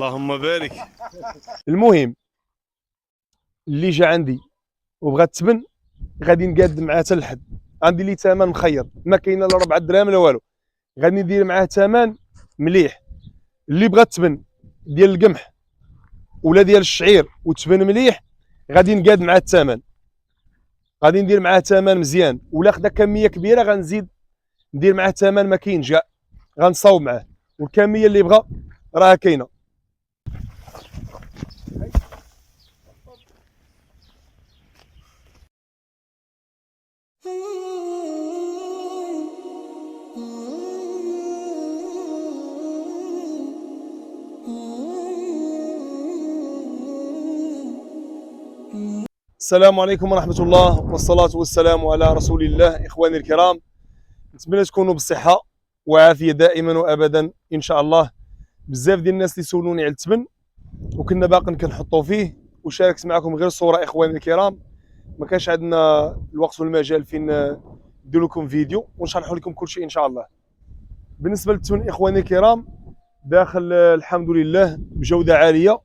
اللهم بارك. المهم اللي جا عندي وبغى تبن غادي نقاد معاه حتى لحد. غندير ليه ثمن مخير، ما كاينه لا 4 دراهم لا والو. غادي ندير معاه ثمن مليح. اللي بغى تبن ديال القمح ولا ديال الشعير وتبن مليح غادي نقاد معاه الثمن، غادي ندير معاه ثمن مزيان. ولا خدا كميه كبيره غنزيد ندير معاه ثمن ما كاينش كاع، غنصاوب معاه. والكميه اللي بغى راه كاينه. السلام عليكم ورحمة الله والصلاة والسلام على رسول الله. إخواني الكرام، نتمنى تكونوا بالصحة وعافية دائما وأبدا إن شاء الله. بزاف ديال الناس اللي سولوني على التبن وكنا باقي كنحطوا فيه، وشاركت معكم غير صورة. إخواني الكرام، ما كانش عندنا الوقت والمجال فين ندير لكم فيديو ونشرح لكم كل شيء إن شاء الله. بالنسبة للتبن إخواني الكرام، داخل الحمد لله بجودة عالية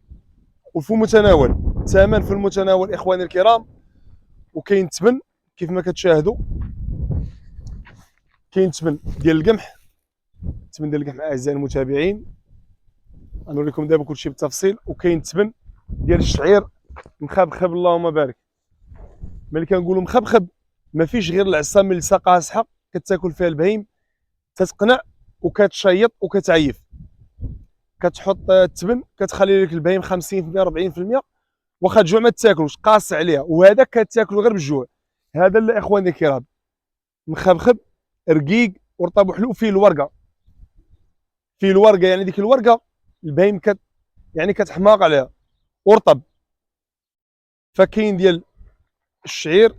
وفي متناول، ثمن في المتناول إخواني الكرام. وكاين تبن كيف ما كتشاهدوا، كاين تبن ديال القمح، تبن ديال القمح اعزائي المتابعين غنوريكم دابا كلشي بالتفصيل. وكاين تبن ديال الشعير مخبخب اللهم بارك. ملي كنقولوا مخبخب ما فيش غير العصا من لسا قاصحه كتاكل فيها البهيم، تتقنع وكتشيط وكتعيف. كتحط التبن كتخلي لك البهيم 50% 40%، واخا تجوع ما تاكلوش قاص عليها، وهذا كتاكلو غير بالجوع. هذا اللي اخواني الكرام مخبخب رقيق ورطب وحلو. فيه الورقه، فيه الورقه، يعني ديك الورقه البهيم يعني كتحماق عليها ورطب. فكاين ديال الشعير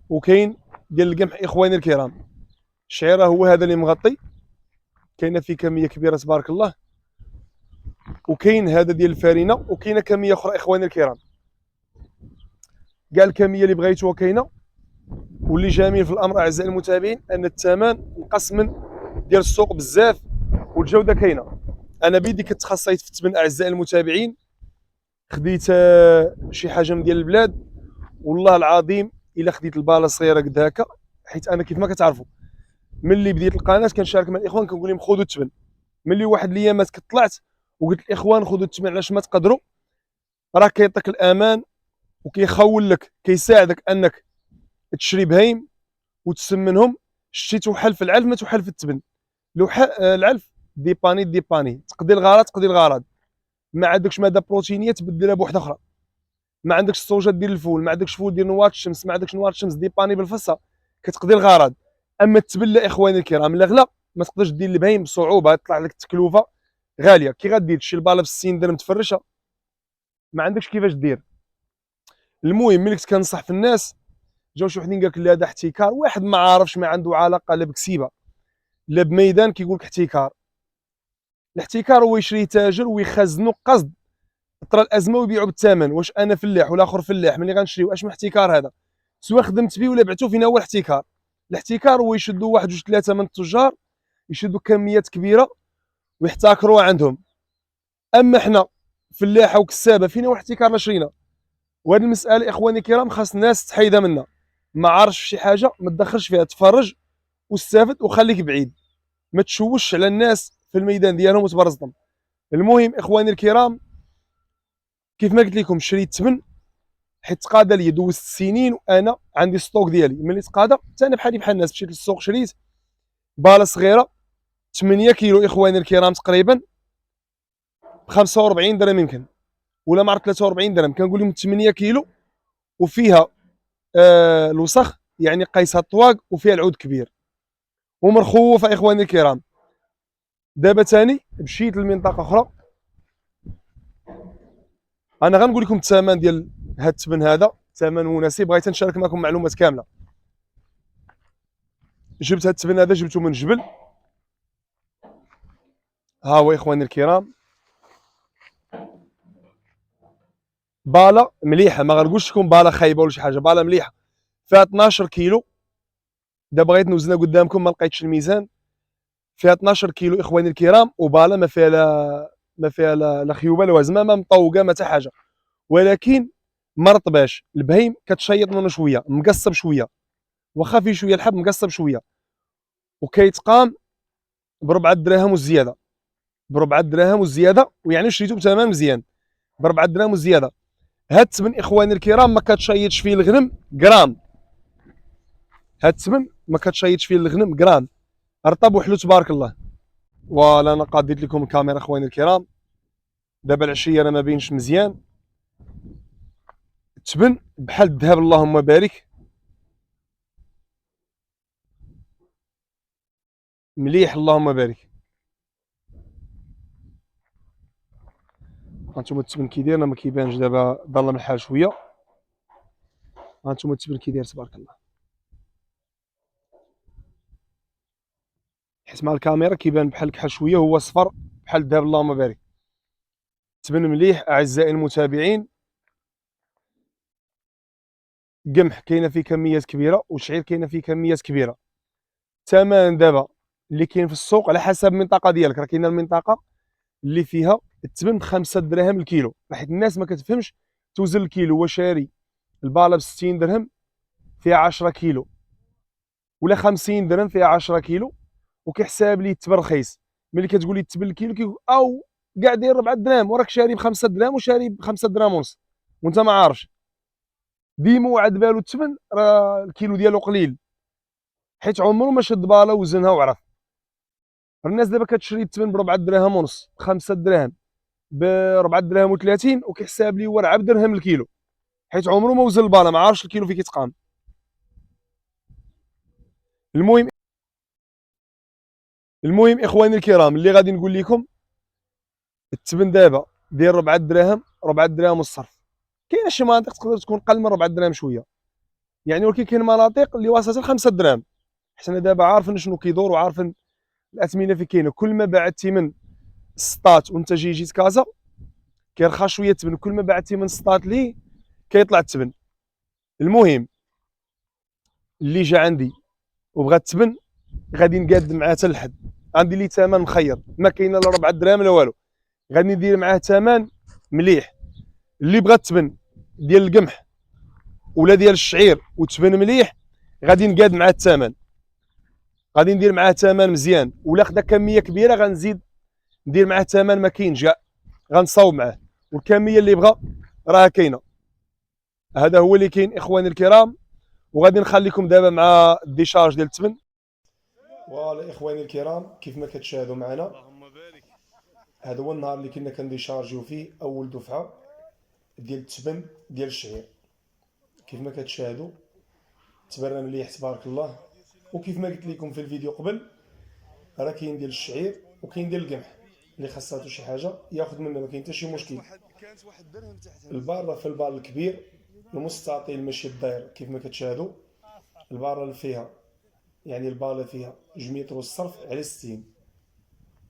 وكاين ديال القمح اخواني الكرام. الشعير هو هذا اللي مغطي، كاينه فيه كميه كبيره تبارك الله. وكاين هذا ديال الفارينه، وكاينه كميه اخرى اخواني الكرام. كاع الكميه اللي بغيتوها كاينه. واللي جميل في الامر اعزائي المتابعين ان الثمن نقص من ديال السوق بزاف والجوده كاينه. انا بيدي كتخصصيت في التبن اعزائي المتابعين، خديت شي حاجه من ديال البلاد. والله العظيم الا خديت الباله صغيره قد هكا، حيت انا كيف ما كتعرفوا ملي بديت القناه كنشارك مع الاخوان كنقول لهم خذوا التبن. ملي واحد الايامات طلعت وقلت الاخوان خذوا التبن علاش ما تقدروا، راه كيعطيك الامان وكيخول لك، كيساعدك انك تشري بهيم وتسمنهم. شتي توحل في العلف ما توحل في التبن. لو العلف ديباني ديباني، تقضي الغرض تقضي الغرض. ما عندكش ماده بروتينيه تبدلها بوحده اخرى، ما عندكش الصوجه دير الفول، ما عندكش فول ديال نوار الشمس، ما عندكش نوار الشمس ديباني بالفصه، كتقضي الغرض. اما التبن لا اخواني الكرام، الاغلى ما تقدرش دير البهيم بصعوبه، يطلع لك التكلفه غاليه. كي غدير تشري الباله ب 60 درهم تفرشها ما عندكش كيفاش دير. المهم ملي كنت كنصح في الناس جاو شي وحدين قال لك لا هذا احتكار، واحد ما عارفش ما عنده علاقه لا بكسيبه لا بميدان كيقول لك احتكار. الاحتكار هو يشري تاجر ويخزنو قصد طرا الازمه ويبيعوا بالثمن. واش انا فلاح والاخر فلاح ملي غنشريو اش من احتكار هذا؟ سواء خدمت به ولا بعتو فينا هو الاحتكار. الاحتكار هو يشدوا واحد جوج ثلاثه من التجار، يشدوا كميات كبيره ويحتكروا عندهم. اما حنا فلاحه وكسابه فينا والاحتكار لا شرينا. وهذه المساله اخواني الكرام خاص الناس تحيدها منا. ما عارفش شي حاجه ما تدخلش فيها، تفرج واستافد وخليك بعيد، ما تشوش على الناس في الميدان ديالهم وتبرزطهم. المهم اخواني الكرام، كيف ما قلت لكم شريت تبن حيت تقادا لي، دوزت سنين وانا عندي ستوك ديالي. ملي تقادا حتى انا بحالي بحال الناس مشيت للسوق شريت باله صغيره 8 كيلو اخواني الكرام تقريبا ب 45 درهم يمكن، ولا ما عرفت 43 درهم. كنقول لهم 8 كيلو وفيها الوسخ، يعني قيسها الطواق وفيها العود كبير ومرخوفه اخواني الكرام. دابا ثاني مشيت لمنطقه اخرى. انا غنقول لكم الثمن ديال هذا التبن، هذا ثمن مناسب. بغيت نشارك معكم معلومات كامله. جبت هذا التبن هذا جبته من الجبل، ها هو اخواني الكرام. باله مليحه، ما غنقولش لكم باله خايبه ولا شي حاجه، باله مليحه فيها 12 كيلو. دابا بغيت نوزنها قدامكم ما لقيتش الميزان. فيها 12 كيلو اخواني الكرام، وباله ما فيها لا ما فيها لا خيوبه لا وزمه، ما مطوقه ما حتى حاجه، ولكن ما رطباش. البهيم كتشيط منه شويه، مقصب شويه، واخا فيه شويه الحب مقصب شويه، وكيتقام ب4 دراهم وزياده، ب4 دراهم وزياده، ويعني شريتو بثمن مزيان ب4 دراهم وزياده. هاد الثمن اخواني الكرام ما كتشيطش فيه الغنم غرام، هاد الثمن ما كتشيطش فيه الغنم غرام، رطب وحلو تبارك الله. فوالا انا قاديت لكم الكاميرا اخواني الكرام. دابا العشيه انا ما بينش مزيان، التبن بحال الذهب اللهم بارك، مليح اللهم بارك. هانتوما التبن كي داير، ما كيبانش دابا ظلم الحال شويه. هانتوما التبن كي داير تبارك الله، حيت مع الكاميرا كيبان بحال كحل شويه، هو صفر بحال الذهب اللهم بارك. تبن مليح اعزائي المتابعين. قمح كاينه فيه كميات كبيره، وشعير كاينه فيه كميات كبيره. الثمن دابا اللي كاين في السوق على حسب المنطقه ديالك، راه كاينه المنطقه اللي فيها التبن ب5 دراهم الكيلو، حيت الناس ما كتفهمش توزن الكيلو. هو شاري الباله ب 60 درهم فيها 10 كيلو، ولا 50 درهم فيها 10 كيلو، وكيحساب لي التبن رخيص. ملي كتقول لي التبن الكيلو كيقول او كاع داير 4 دراهم، وراك شاري ب5 دراهم وشاري ب5 دراهم ونص وانت ما عارفش. ديما وعد بالو التبن راه الكيلو ديالو قليل، حيت عمره ما شد باله وزنها وعرف. الناس دابا كتشري التبن ب4 دراهم ونص، ب5 دراهم، ب4 دراهم و30، وكيحساب لي هو 4 درهم الكيلو، حيت عمره ما وزن الباله، ما عارفش الكيلو فين كيتقام. المهم اخواني الكرام، اللي غادي نقول لكم التبن دابا داير 4 دراهم، 4 دراهم والصرف. كاينه شي مناطق تقدر تكون قل من 4 دراهم شويه يعني، ولكن كاين مناطق اللي واصله ل 5 دراهم. حنا دابا عارفين شنو كيدور، وعارفين الاثمنه فين كاينه. كل ما بعدتي من السطات وانت جيت كازا كيرخى شويه التبن، كل ما بعدتي من السطات ليه كيطلع التبن. المهم اللي جا عندي وبغى التبن غادي نقاد معاه حتى لحد، عندي ليه ثمن مخير، ما كاينه لا 4 دراهم لا والو، غادي ندير معاه ثمن مليح. اللي بغى التبن ديال القمح ولا ديال الشعير وتبن مليح غادي نقاد معاه الثمن، غادي ندير معاه ثمن مزيان. ولا خدا كميه كبيره غنزيد ندير معاه ثمن ما كاينش كاع، غنصاوب معاه. والكميه اللي بغى راه كاينه. هذا هو اللي كاين اخواني الكرام. وغادي نخليكم دابا مع الديشارج ديال التبن. فوالا اخواني الكرام، كيف ما كتشاهدوا معنا هذا هو النهار اللي كنا كنديشارجيو فيه اول دفعه ديال التبن ديال الشعير. كيف ما كتشاهدوا تبرى مليح تبارك الله. وكيف ما قلت لكم في الفيديو قبل، راه كاين ديال الشعير وكاين ديال القمح، اللي خاصاتو شي حاجه ياخذ منها، ما كاين حتى شي مشكل. البار راه في البار الكبير المستطيل ماشي الداير، كيف ما كتشاهدوا البار اللي فيها يعني الباله فيها 2 متر والصرف على 60،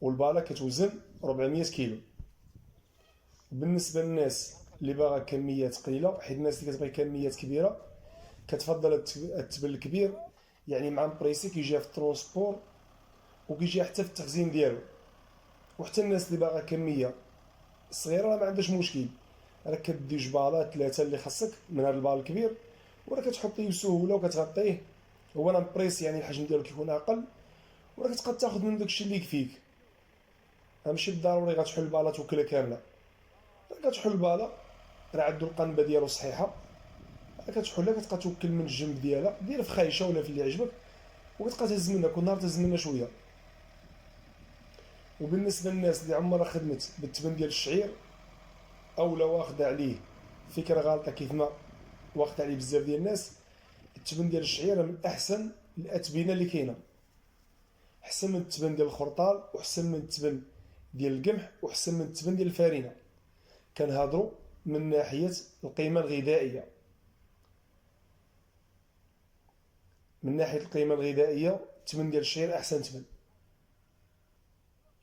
والباله كتوزن 400 كيلو. بالنسبه للناس اللي باغا كميات قليله، حيت الناس اللي كتبغي كميات كبيره كتفضل التبن الكبير، يعني مع البريسي كيجي في الترونسبور وكيجي حتى في التخزين ديالو. وحتى الناس اللي باغا كميه صغيره ما عندهاش مشكل، راك كدي جبالات 3 اللي خاصك من هذا البال الكبير، وراه كتحطيه بسهوله وكتغطيه. هو انا بريس يعني الحجم ديالو كيكون اقل، وراه كتقدر تاخذ من داكشي اللي يكفيك. ماشي بالضروري غتحل الباله توكلها كامله، راه كتحل الباله راه عندو القنبه ديالو صحيحه، كتحلها كتبقى توكل من الجنب ديالها، دير في خايشه ولا في اللي عجبك، وكتبقى تهز منها كل نهار، تهز منها شويه. وبالنسبه للناس اللي عمرها خدمت بالتبن ديال الشعير او لا واخده عليه فكره غلطه كيف ما واخد عليه بزاف ديال الناس، التبن ديال الشعير من احسن الاتبنه اللي كاينه، احسن من التبن ديال الخرطال، واحسن من التبن ديال القمح، واحسن من التبن ديال الفارينه. كنهضروا من ناحيه القيمه الغذائيه، من ناحيه القيمه الغذائيه التبن ديال الشعير احسن تبن،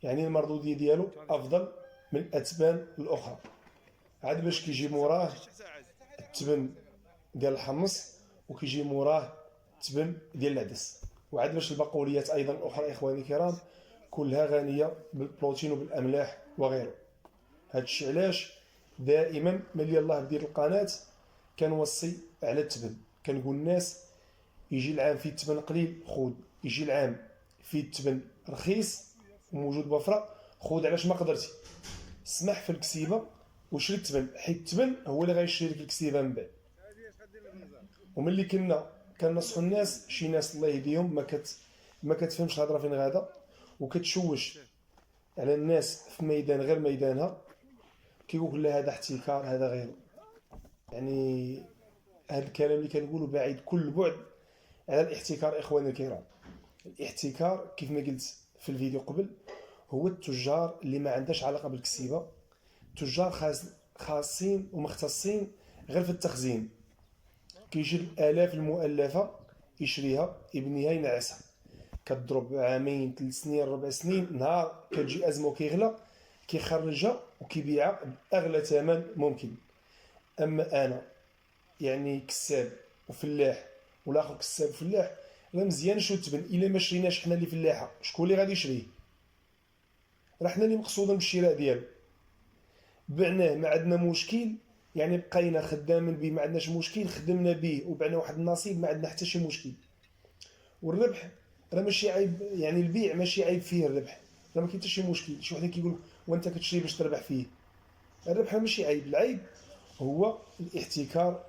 يعني المردوديه ديالو افضل من الاتبان الاخرى. عاد باش كيجي موراه التبن ديال الحمص، وكيجي موراه التبن ديال العدس، وعاد باش البقوليات ايضا الاخرى اخواني الكرام كلها غنيه بالبروتين وبالاملاح وغيره. هادشي علاش دائما ملي الله بدير القناه كنوصي على التبن، كنقول الناس يجي العام فيه التبن قليل خذ، يجي العام فيه التبن رخيص وموجود بفرة خذ، علاش ما قدرتي اسمح في الكسيبه وشري التبن، حيت التبن هو اللي غيشري لك الكسيبه من بعد. وملي كنصحوا الناس، شي ناس الله يهديهم ما كتفهمش الهضره فين غاده وكتشوش على الناس في ميدان غير ميدانها، كيقول لها هذا احتكار هذا غيره. يعني هذا الكلام اللي كنقوله بعيد كل البعد على الاحتكار اخواني الكرام. الاحتكار كيف ما قلت في الفيديو قبل هو التجار اللي ما عندهاش علاقه بالكسيبه، تجار خاصين ومختصين غير في التخزين، كيجي الالاف المؤلفه يشريها يبنيها ينعسها، كتضرب عامين 3 سنين 4 سنين، نهار كتجي ازمه وكيغلى كيخرجها وكيبيعها باغلى ثمن ممكن. اما انا يعني كساب وفلاح والاخر كساب وفلاح، راه مزيان شو تبن الا ما شريناش حنا اللي فلاحه شكون اللي غادي يشريه؟ راه حنا اللي مقصودين بالشراء ديالو، بعناه ما عندنا مشكل، يعني بقينا خدامين به ما عندناش مشكل، خدمنا به وبعنا واحد النصيب ما عندنا حتى شي مشكل. والربح راه ماشي عيب، يعني البيع ماشي عيب فيه الربح، راه ما كاين حتى شي مشكل. شي واحد كيقول وانت كتشري باش تربح فيه، الربح ماشي عيب، العيب هو الاحتكار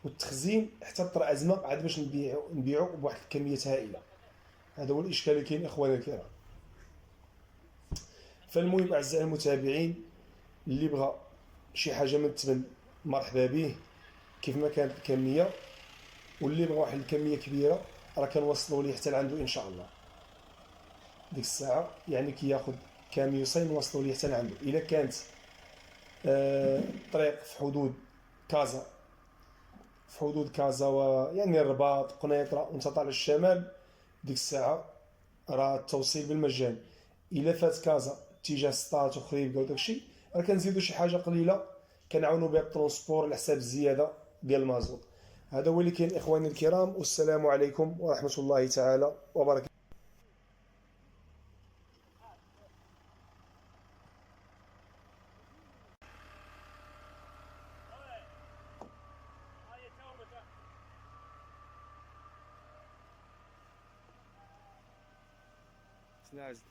والتخزين حتى طرا ازمه عاد باش نبيعوا بواحد الكميات هائله. هذا هو الاشكال اللي كاين اخواني الكرام. فالمهم اعزائي المتابعين، اللي بغى شي حاجه من التبن مرحبا به كيف ما كانت الكميه، واللي بغى واحد الكميه كبيره راه كنوصلوا ليه حتى لعنده ان شاء الله. ديك الساعه يعني كياخذ كاميوسين نوصلوا ليه حتى لعنده. الا كانت طريق في حدود كازا، في حدود كازا ويعني الرباط قنيطره وانت طالع الشمال، ديك الساعه راه التوصيل بالمجان. الا فات كازا اتجاه سطات وخريبكا وداكشي راه كنزيدو شي حاجه قليله كنعاونوا بها الترونسبور على حساب الزياده ديال المازوت. هذا هو اللي كاين اخواني الكرام، والسلام عليكم ورحمه الله تعالى وبركاته. سناز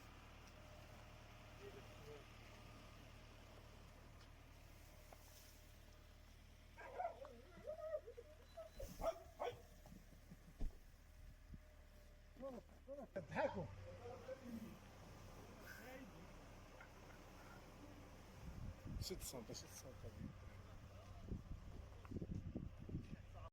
ضحكوا 6 سم 6 سم